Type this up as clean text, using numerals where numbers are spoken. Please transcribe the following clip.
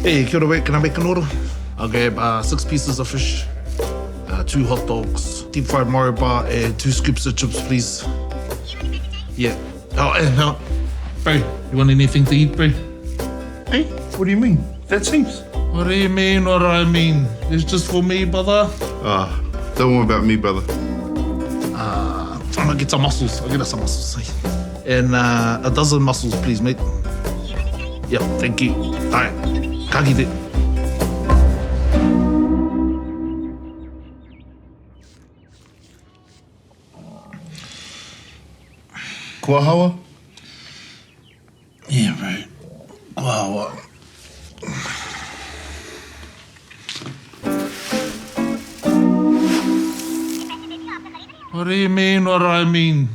Hey, kia ora, mate. Can I make an order? I'll grab 6 pieces of fish, 2 hot dogs, deep fried Mario bar, and 2 scoops of chips, please. Yeah. Oh, and bro, you want anything to eat, bro? Hey, what do you mean? That's heaps. What do you mean, what I mean? It's just for me, brother. Don't worry about me, brother. I'm gonna get some mussels. I'll get us some mussels. And a dozen mussels, please, mate. Yep, thank you. Alright, ka kite. Kīwaha? Yeah, right. Wow. What do you mean, what I mean?